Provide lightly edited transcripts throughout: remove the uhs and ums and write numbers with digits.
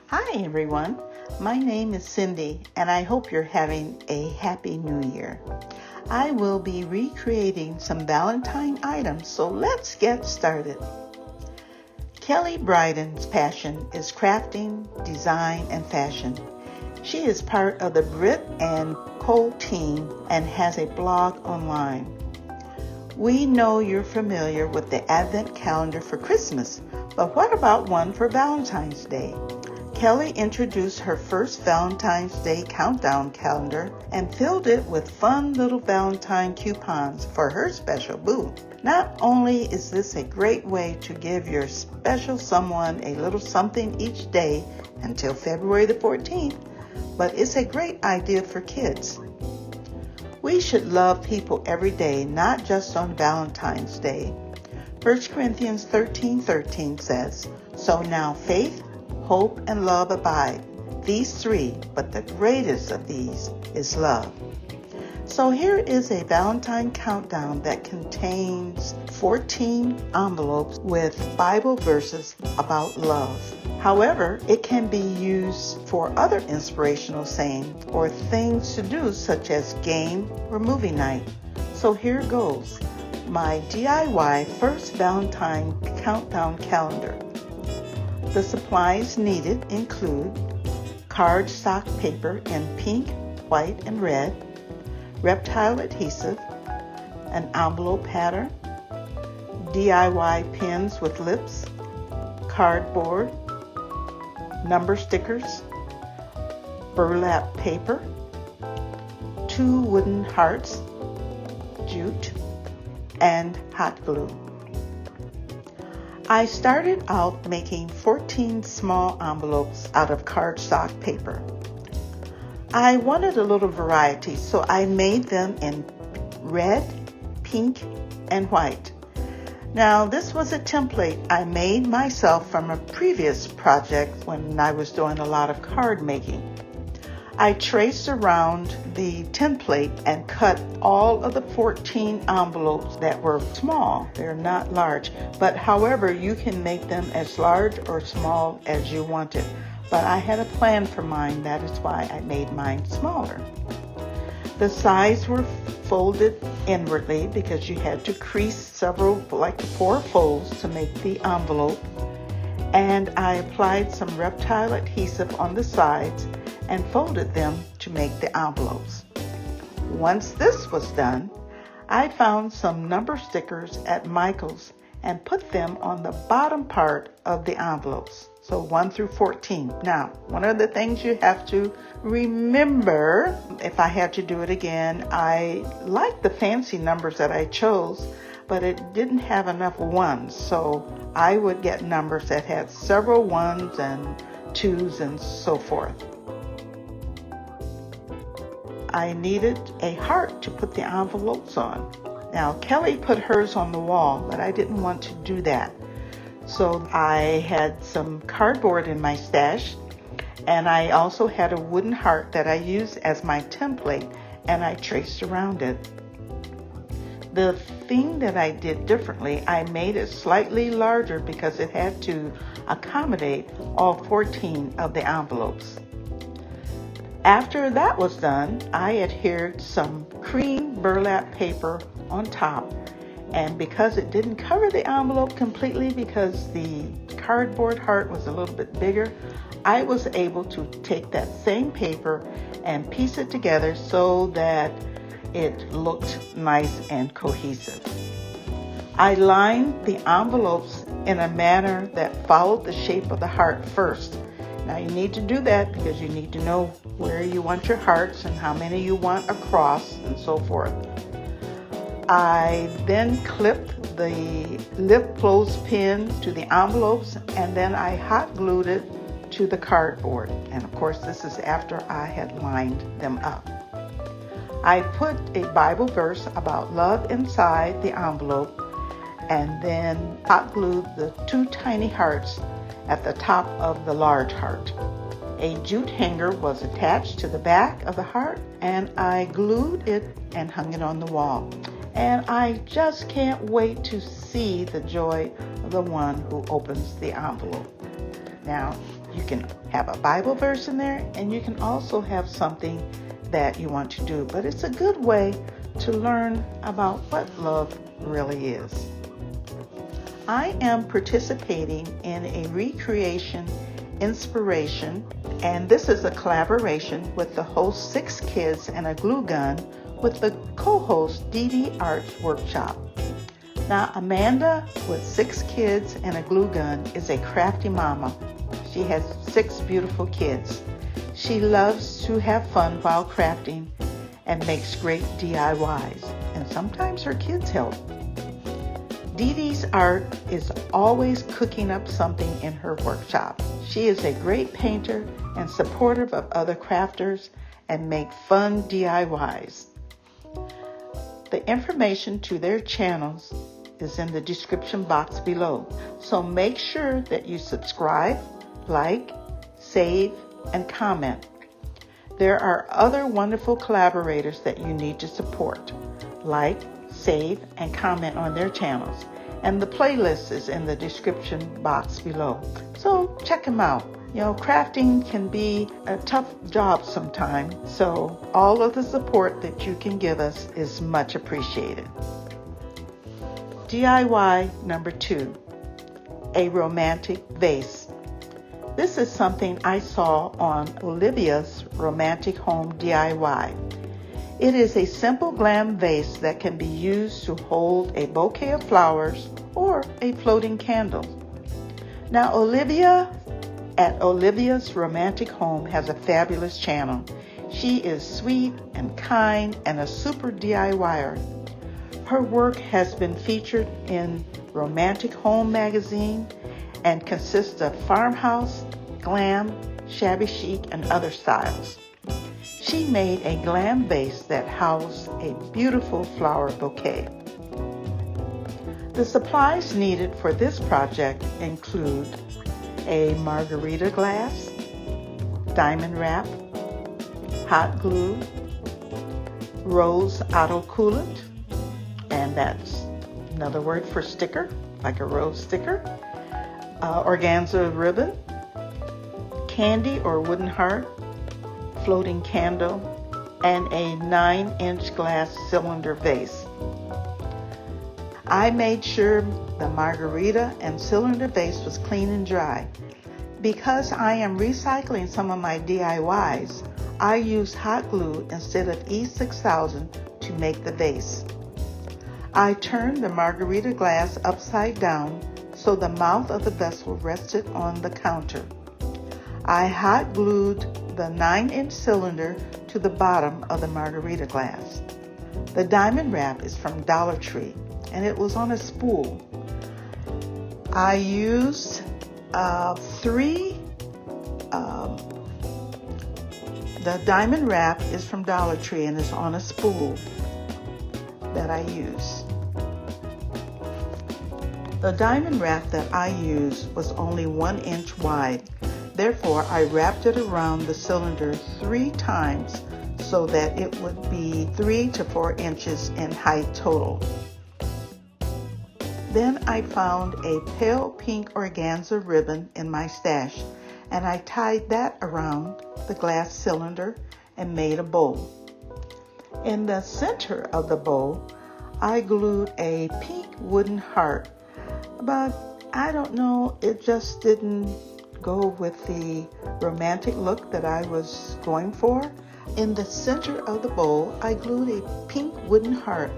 Hi everyone, my name is Cindy and I hope you're having a happy new year. I will be recreating some Valentine items, so let's get started. Kelly Bryden's passion is crafting, design, and fashion. She is part of the Brit and Cole team and has a blog online. We know you're familiar with the Advent calendar for Christmas, but what about one for Valentine's Day? Kelly introduced her first Valentine's Day countdown calendar and filled it with fun little Valentine coupons for her special boo. Not only is this a great way to give your special someone a little something each day until February the 14th, but it's a great idea for kids. We should love people every day, not just on Valentine's Day. 1 Corinthians 13:13 says, "So now faith, hope, and love abide. These three, but the greatest of these is love." So here is a Valentine countdown that contains 14 envelopes with Bible verses about love. However, it can be used for other inspirational sayings or things to do such as game or movie night. So here goes. My DIY first Valentine countdown calendar. The supplies needed include cardstock paper in pink, white, and red, reptile adhesive, an envelope pattern, DIY pins with lips, cardboard, number stickers, burlap paper, 2 wooden hearts, jute, and hot glue. I started out making 14 small envelopes out of cardstock paper. I wanted a little variety, so I made them in red, pink, and white. Now, this was a template I made myself from a previous project when I was doing a lot of card making. I traced around the template and cut all of the 14 envelopes that were small. They're not large, but however, you can make them as large or small as you wanted. But I had a plan for mine, that is why I made mine smaller. The sides were folded inwardly because you had to crease several, like 4 folds to make the envelope. And I applied some reptile adhesive on the sides and folded them to make the envelopes. Once this was done, I found some number stickers at Michael's and put them on the bottom part of the envelopes, so 1 through 14. Now, one of the things you have to remember, if I had to do it again, I like the fancy numbers that I chose, but it didn't have enough ones, so I would get numbers that had several ones and twos and so forth. I needed a heart to put the envelopes on. Now, Kelly put hers on the wall, but I didn't want to do that. So I had some cardboard in my stash, and I also had a wooden heart that I used as my template, and I traced around it. The thing that I did differently, I made it slightly larger because it had to accommodate all 14 of the envelopes. After that was done, I adhered some cream burlap paper on top, and because it didn't cover the envelope completely because the cardboard heart was a little bit bigger, I was able to take that same paper and piece it together so that it looked nice and cohesive. I lined the envelopes in a manner that followed the shape of the heart first. Now you need to do that because you need to know where you want your hearts and how many you want across and so forth. I then clipped the lip clothespin to the envelopes, and then I hot glued it to the cardboard. And of course, this is after I had lined them up. I put a Bible verse about love inside the envelope and then hot glued the 2 tiny hearts at the top of the large heart. A jute hanger was attached to the back of the heart, and I glued it and hung it on the wall. And I just can't wait to see the joy of the one who opens the envelope. Now, You can have a Bible verse in there, and you can also have something that you want to do. But it's a good way to learn about what love really is. I am participating in a recreation inspiration, and this is a collaboration with the host 6 Kids and a Glue Gun with the co-host Dee Dee Arts Workshop. Now, Amanda with 6 kids and a glue gun is a crafty mama. She has 6 beautiful kids. She loves to have fun while crafting and makes great DIYs, and sometimes her kids help. Dee Dee's art is always cooking up something in her workshop. She is a great painter and supportive of other crafters and make fun DIYs. The information to their channels is in the description box below. So make sure that you subscribe, like, save, and comment. There are other wonderful collaborators that you need to support. Like, save, and comment on their channels. And the playlist is in the description box below. So check them out. You know, crafting can be a tough job sometimes, so all of the support that you can give us is much appreciated. DIY number 2, a romantic vase. This is something I saw on Olivia's Romantic Home DIY. It is a simple glam vase that can be used to hold a bouquet of flowers or a floating candle. Now, Olivia at Olivia's Romantic Home has a fabulous channel. She is sweet and kind and a super DIYer. Her work has been featured in Romantic Home magazine and consists of farmhouse, glam, shabby chic, and other styles. She made a glam vase that housed a beautiful flower bouquet. The supplies needed for this project include a margarita glass, diamond wrap, hot glue, rose autocoulant, and that's another word for sticker, like a rose sticker, organza ribbon, candy or wooden heart, floating candle, and a 9-inch glass cylinder vase. I made sure the margarita and cylinder vase was clean and dry. Because I am recycling some of my DIYs, I use hot glue instead of E6000 to make the vase. I turned the margarita glass upside down so the mouth of the vessel rested on the counter. I hot glued the 9-inch cylinder to the bottom of the margarita glass. The diamond wrap is from Dollar Tree, and it was on a spool. I used 3, the diamond wrap is from Dollar Tree and is on a spool that I use. The diamond wrap that I used was only 1 inch wide. Therefore, I wrapped it around the cylinder 3 times so that it would be 3 to 4 inches in height total. Then I found a pale pink organza ribbon in my stash, and I tied that around the glass cylinder and made a bow. In the center of the bow, I glued a pink wooden heart, but I don't know, it just didn't go with the romantic look that I was going for. In the center of the bowl, I glued a pink wooden heart,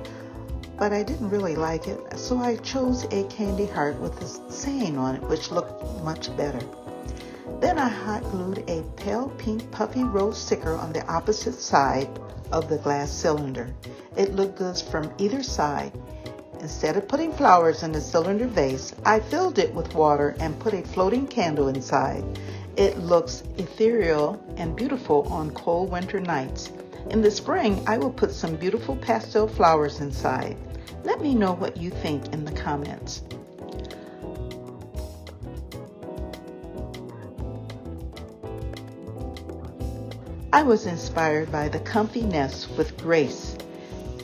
but I didn't really like it, so I chose a candy heart with a saying on it, which looked much better. Then I hot glued a pale pink puffy rose sticker on the opposite side of the glass cylinder. It looked good from either side. Instead of putting flowers in the cylinder vase, I filled it with water and put a floating candle inside. It looks ethereal and beautiful on cold winter nights. In the spring, I will put some beautiful pastel flowers inside. Let me know what you think in the comments. I was inspired by the Comfy Nest with Grace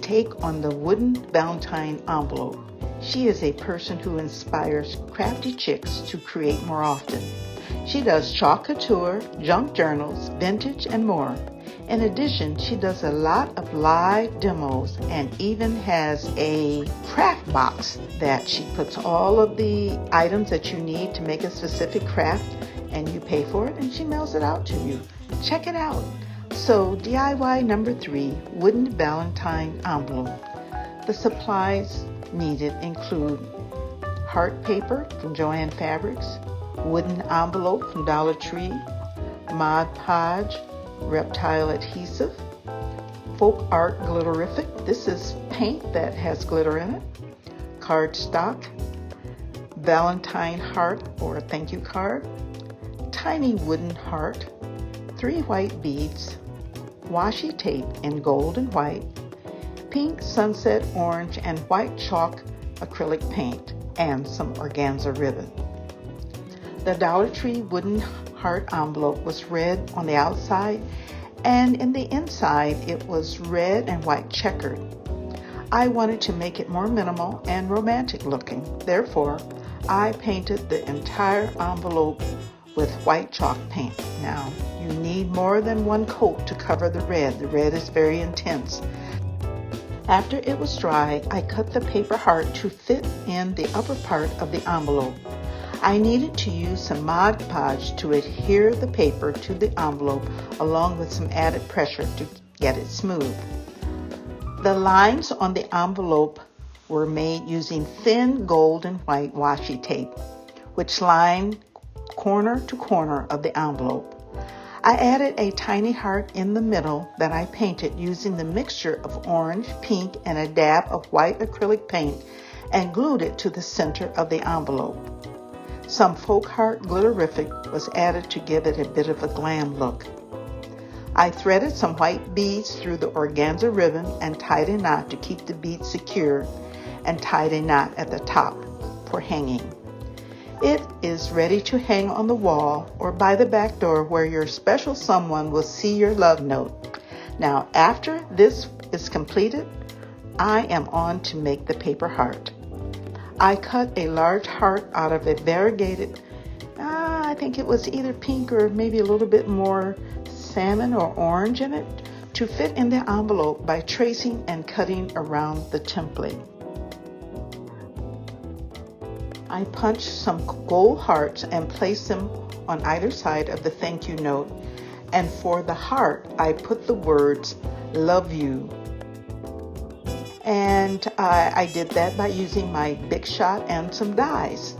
take on the wooden Valentine envelope. She is a person who inspires crafty chicks to create more often. She does chalk couture, junk journals, vintage, and more. In addition, she does a lot of live demos and even has a craft box that she puts all of the items that you need to make a specific craft, and you pay for it and she mails it out to you. Check it out. So DIY number 3, wooden Valentine envelope. The supplies needed include heart paper from Joann Fabrics, wooden envelope from Dollar Tree, Mod Podge reptile adhesive, folk art glitterific. This is paint that has glitter in it. Cardstock, Valentine heart or thank you card, tiny wooden heart, 3 white beads, washi tape in gold and white, pink, sunset, orange, and white chalk acrylic paint, and some organza ribbon. The Dollar Tree wooden heart envelope was red on the outside, and in the inside it was red and white checkered. I wanted to make it more minimal and romantic looking. Therefore, I painted the entire envelope with white chalk paint. Now, you need more than one coat to cover the red. The red is very intense. After it was dry, I cut the paper heart to fit in the upper part of the envelope. I needed to use some Mod Podge to adhere the paper to the envelope along with some added pressure to get it smooth. The lines on the envelope were made using thin gold and white washi tape, which lined corner to corner of the envelope. I added a tiny heart in the middle that I painted using the mixture of orange, pink, and a dab of white acrylic paint and glued it to the center of the envelope. Some folk heart glitterific was added to give it a bit of a glam look. I threaded some white beads through the organza ribbon and tied a knot to keep the beads secure, and tied a knot at the top for hanging. It is ready to hang on the wall or by the back door where your special someone will see your love note. Now, after this is completed, I am on to make the paper heart. I cut a large heart out of a variegated, I think it was either pink or maybe a little bit more salmon or orange in it, to fit in the envelope by tracing and cutting around the template. I punched some gold hearts and placed them on either side of the thank you note, and for the heart, I put the words, "Love you." And I did that by using my Big Shot and some dies.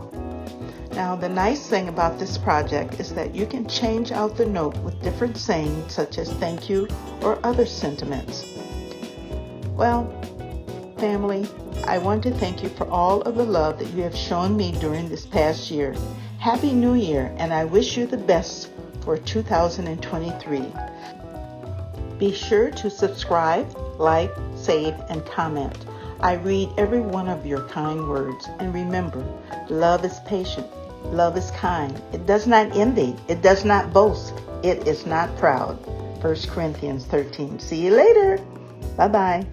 Now, the nice thing about this project is that you can change out the note with different sayings such as thank you or other sentiments. Well, family, I want to thank you for all of the love that you have shown me during this past year. Happy New Year, and I wish you the best for 2023. Be sure to subscribe, like, save, and comment. I read every one of your kind words. And remember, love is patient. Love is kind. It does not envy. It does not boast. It is not proud. 1 Corinthians 13. See you later. Bye-bye.